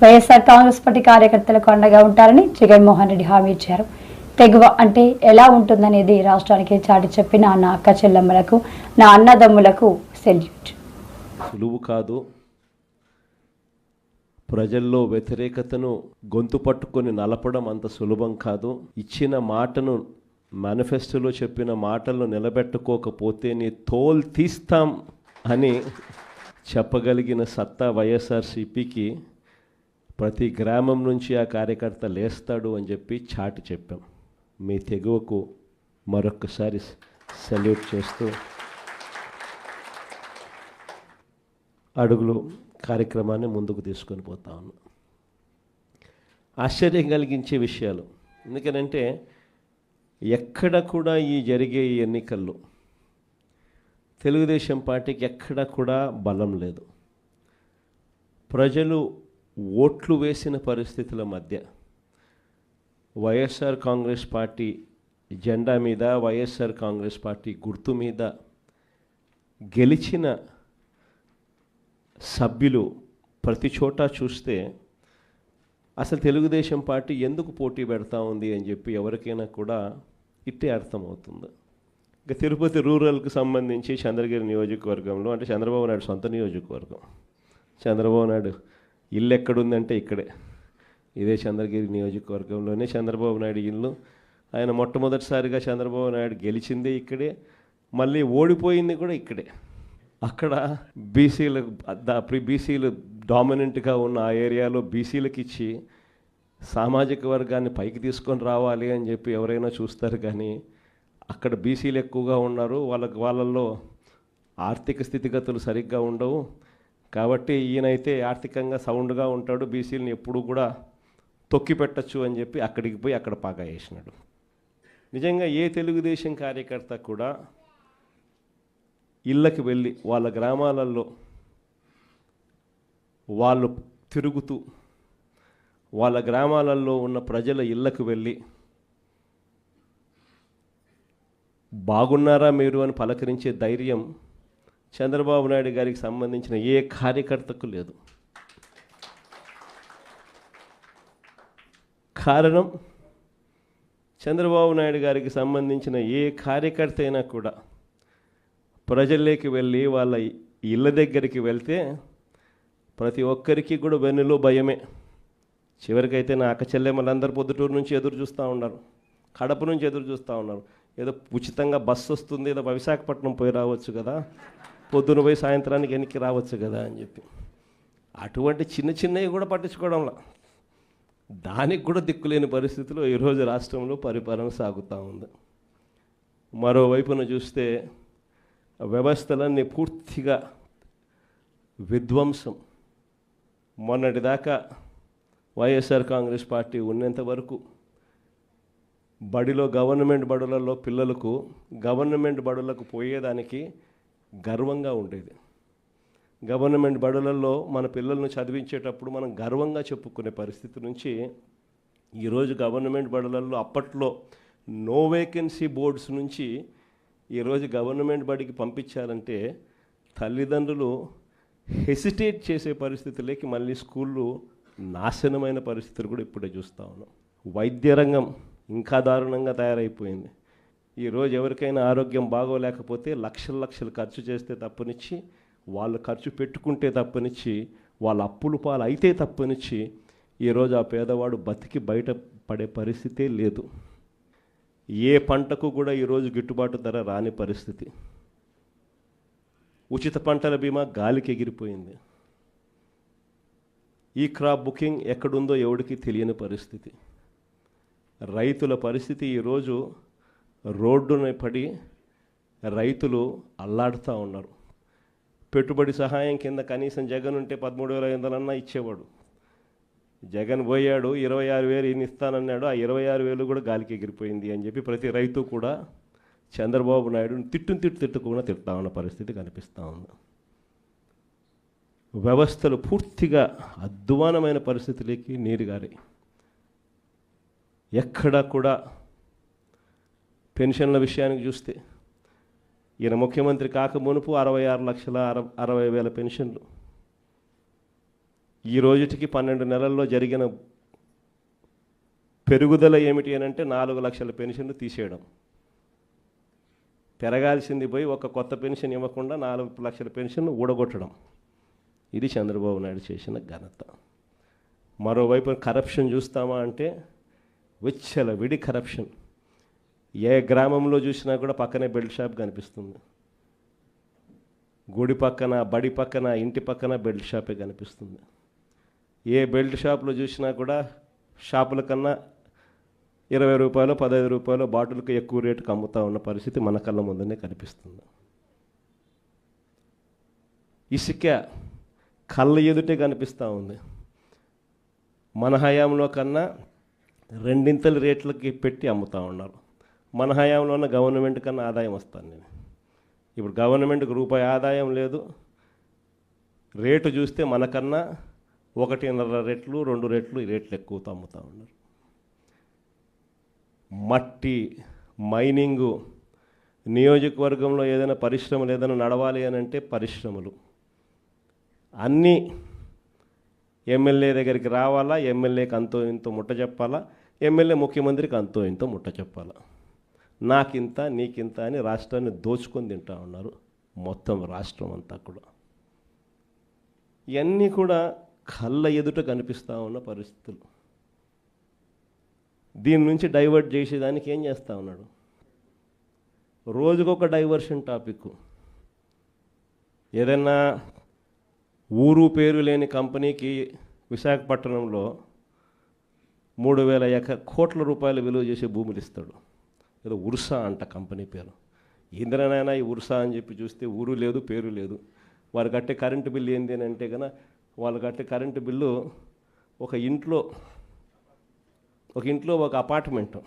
YSR Congress party కార్యకర్తలకు అండగా ఉంటారని జగన్మోహన్ రెడ్డి హామీ ఇచ్చారు. తెగువ అంటే ఎలా ఉంటుందనేది రాష్ట్రానికి చాటి చెప్పిన నా అక్క చెల్లెమ్మలకు, నా అన్నదమ్ములకు సెల్యూట్. సులువు కాదు. ప్రజల్లో వ్యతిరేకతను గొంతు పట్టుకొని నలపడం అంత సులభం కాదు. ఇచ్చిన మాటను, మేనిఫెస్టోలో చెప్పిన మాటలను నిలబెట్టుకోకపోతే నీ తోలు తీస్తాం అని చెప్పగలిగిన సత్తా వైఎస్ఆర్సీపీకి ప్రతి గ్రామం నుంచి ఆ కార్యకర్త లేస్తాడు అని చెప్పి చాటి చెప్పాం. మీ తెగువకు మరొక్కసారి సెల్యూట్ చేస్తూ అడుగులు కార్యక్రమాన్ని ముందుకు తీసుకొని పోతా ఉన్నాం. ఆశ్చర్యం కలిగించే విషయాలు. ఎందుకనంటే ఎక్కడ కూడా ఈ జరిగే ఈ ఎన్నికల్లో తెలుగుదేశం పార్టీకి ఎక్కడ కూడా బలం లేదు. ప్రజలు ఓట్లు వేసిన పరిస్థితుల మధ్య వైఎస్ఆర్ కాంగ్రెస్ పార్టీ జెండా మీద, వైఎస్ఆర్ కాంగ్రెస్ పార్టీ గుర్తు మీద గెలిచిన సభ్యులు ప్రతి చోట చూస్తే అసలు తెలుగుదేశం పార్టీ ఎందుకు పోటీ పెడతా ఉంది అని చెప్పి ఎవరికైనా కూడా ఇట్టే అర్థమవుతుంది. ఇక తిరుపతి రూరల్కి సంబంధించి చంద్రగిరి నియోజకవర్గంలో, అంటే చంద్రబాబు నాయుడు సొంత నియోజకవర్గం, చంద్రబాబు నాయుడు ఇల్లు ఎక్కడుందంటే ఇక్కడే, ఇదే చంద్రగిరి నియోజకవర్గంలోనే చంద్రబాబు నాయుడు ఇల్లు. ఆయన మొట్టమొదటిసారిగా చంద్రబాబు నాయుడు గెలిచిందే ఇక్కడే, మళ్ళీ ఓడిపోయింది కూడా ఇక్కడే. అక్కడ బీసీలు డామినెంట్గా ఉన్న ఆ ఏరియాలో బీసీలకు ఇచ్చి సామాజిక వర్గాన్ని పైకి తీసుకొని రావాలి అని చెప్పి ఎవరైనా చూస్తారు. కానీ అక్కడ బీసీలు ఎక్కువగా ఉన్నారు, వాళ్ళల్లో ఆర్థిక స్థితిగతులు సరిగ్గా ఉండవు. కాబట్టి ఈయనైతే ఆర్థికంగా సౌండ్గా ఉంటాడు, బీసీలను ఎప్పుడూ కూడా తొక్కి పెట్టచ్చు అని చెప్పి అక్కడికి పోయి అక్కడ పాగా వేసినాడు. నిజంగా ఏ తెలుగుదేశం కార్యకర్త కూడా ఇళ్ళకి వెళ్ళి వాళ్ళ గ్రామాలలో వాళ్ళు తిరుగుతూ వాళ్ళ గ్రామాలలో ఉన్న ప్రజల ఇళ్ళకు వెళ్ళి బాగున్నారా మీరు అని పలకరించే ధైర్యం చంద్రబాబు నాయుడు గారికి సంబంధించిన ఏ కార్యకర్తకు లేదు. కారణం, చంద్రబాబు నాయుడు గారికి సంబంధించిన ఏ కార్యకర్త అయినా కూడా ప్రజల్లోకి వెళ్ళి వాళ్ళ ఇళ్ళ దగ్గరికి వెళ్తే ప్రతి ఒక్కరికి కూడా వెన్నులో భయమే. చివరికైతే నా అక్క చెల్లెమ్మలందరూ పొద్దుటూరు నుంచి ఎదురు చూస్తూ ఉన్నారు, కడప నుంచి ఎదురు చూస్తూ ఉన్నారు. ఏదో ఉచితంగా బస్సు వస్తుంది, ఏదో విశాఖపట్నం పోయి రావచ్చు కదా, పొద్దున పోయి సాయంత్రానికి వెనక్కి రావచ్చు కదా అని చెప్పి అటువంటి చిన్న చిన్నవి కూడా పట్టించుకోవడంలా, దానికి కూడా దిక్కులేని పరిస్థితిలో ఈరోజు రాష్ట్రంలో పరిపాలన సాగుతూ ఉంది. మరోవైపున చూస్తే వ్యవస్థలన్నీ పూర్తిగా విధ్వంసం. మొన్నటిదాకా వైఎస్ఆర్ కాంగ్రెస్ పార్టీ ఉన్నంత వరకు గవర్నమెంట్ బడులలో పిల్లలకు గవర్నమెంట్ బడులకు పోయేదానికి గర్వంగా ఉండేది. గవర్నమెంట్ బడులలో మన పిల్లలను చదివించేటప్పుడు మనం గర్వంగా చెప్పుకునే పరిస్థితి నుంచి ఈరోజు గవర్నమెంట్ బడులలో అప్పట్లో నో వేకెన్సీ బోర్డ్స్ నుంచి ఈరోజు గవర్నమెంట్ బడికి పంపించాలంటే తల్లిదండ్రులు హెసిటేట్ చేసే పరిస్థితులకి మళ్ళీ స్కూళ్ళు నాశనమైన పరిస్థితులు కూడా ఇప్పుడే చూస్తూ ఉన్నాం. వైద్య రంగం ఇంకా దారుణంగా తయారైపోయింది. ఈరోజు ఎవరికైనా ఆరోగ్యం బాగోలేకపోతే లక్షలు ఖర్చు చేస్తే తప్పనిచ్చి, వాళ్ళు ఖర్చు పెట్టుకుంటే తప్పనిచ్చి, వాళ్ళ అప్పులు పాలు అయితే తప్పనిచ్చి ఈరోజు ఆ పేదవాడు బతికి బయట పడే పరిస్థితే లేదు. ఏ పంటకు కూడా ఈరోజు గిట్టుబాటు ధర రాని పరిస్థితి. ఉచిత పంటల బీమా గాలికి ఎగిరిపోయింది. ఈ క్రాప్ బుకింగ్ ఎక్కడుందో ఎవడికి తెలియని పరిస్థితి. రైతుల పరిస్థితి ఈరోజు రోడ్డున పడి రైతులు అల్లాడుతూ ఉన్నారు. పెట్టుబడి సహాయం కింద కనీసం జగన్ ఉంటే 13,500 ఇచ్చేవాడు. జగన్ పోయాడు, 26,000 ఈయన ఇస్తానన్నాడు, ఆ 26,000 కూడా గాలికి ఎగిరిపోయింది అని చెప్పి ప్రతి రైతు కూడా చంద్రబాబు నాయుడుని తిట్టుకుండా తిడతా ఉన్న పరిస్థితి కనిపిస్తూ ఉంది. వ్యవస్థలు పూర్తిగా అధ్వానమైన పరిస్థితులకి నీరుగారి. ఎక్కడా కూడా పెన్షన్ల విషయానికి చూస్తే ఈయన ముఖ్యమంత్రి కాక మునుపు 66,60,000 పెన్షన్లు. ఈ రోజుటికి 12 నెలల్లో జరిగిన పెరుగుదల ఏమిటి అని అంటే 4 లక్షల పెన్షన్లు తీసేయడం. పెరగాల్సింది పోయి ఒక కొత్త పెన్షన్ ఇవ్వకుండా 4 లక్షల పెన్షన్లు ఊడగొట్టడం. ఇది చంద్రబాబు నాయుడు చేసిన ఘనత. మరోవైపు కరప్షన్ చూస్తామా అంటే విడి కరప్షన్. ఏ గ్రామంలో చూసినా కూడా పక్కనే బెల్ట్ షాప్ కనిపిస్తుంది. గుడి పక్కన, బడి పక్కన, ఇంటి పక్కన బెల్ట్ షాపే కనిపిస్తుంది. ఏ బెల్ట్ షాప్లో చూసినా కూడా షాపుల కన్నా 20 రూపాయలు, 15 రూపాయలు బాటిల్కి ఎక్కువ రేటుకి అమ్ముతూ ఉన్న పరిస్థితి మన కళ్ళ ముందనే కనిపిస్తుంది. ఇసుక కళ్ళ ఎదుటే కనిపిస్తూ ఉంది. మన హయాంలో కన్నా 2 రేట్లకి పెట్టి అమ్ముతూ ఉన్నారు. మన హయాంలో ఉన్న గవర్నమెంట్ కన్నా ఆదాయం వస్తాను నేను. ఇప్పుడు గవర్నమెంట్కి రూపాయి ఆదాయం లేదు. రేటు చూస్తే మనకన్నా 1.5 రెట్లు, 2 రెట్లు ఈ రేట్లు ఎక్కువతో అమ్ముతూ ఉన్నారు. మట్టి, మైనింగు, నియోజకవర్గంలో ఏదైనా పరిశ్రమలు ఏదైనా నడవాలి అని అంటే పరిశ్రమలు అన్నీ ఎమ్మెల్యే దగ్గరికి రావాలా, ఎమ్మెల్యేకి అంతో ఇంతో ముట్ట చెప్పాలా, ఎమ్మెల్యే ముఖ్యమంత్రికి అంతో ఇంతో ముట్ట చెప్పాలా. నాకింత నీకింత అని రాష్ట్రాన్ని దోచుకొని తింటా ఉన్నారు మొత్తం రాష్ట్రం అంతా కూడా. ఇవన్నీ కూడా కళ్ళ ఎదుట కనిపిస్తూ ఉన్న పరిస్థితులు. దీని నుంచి డైవర్ట్ చేసేదానికి ఏం చేస్తూ ఉన్నాడు? రోజుకొక డైవర్షన్ టాపిక్. ఏదైనా ఊరు పేరు లేని కంపెనీకి విశాఖపట్నంలో 3,000 కోట్ల రూపాయలు విలువ చేసే భూములు ఇస్తాడు. ఏదో ఉర్సా అంట కంపెనీ పేరు. ఇంద్రనైనా ఈ ఉర్సా అని చెప్పి చూస్తే ఊరు లేదు, పేరు లేదు. వారు కట్టే కరెంటు బిల్లు ఏంది అని అంటే కనుక వాళ్ళు కట్టే కరెంటు బిల్లు ఒక ఇంట్లో ఒక అపార్ట్మెంట్లో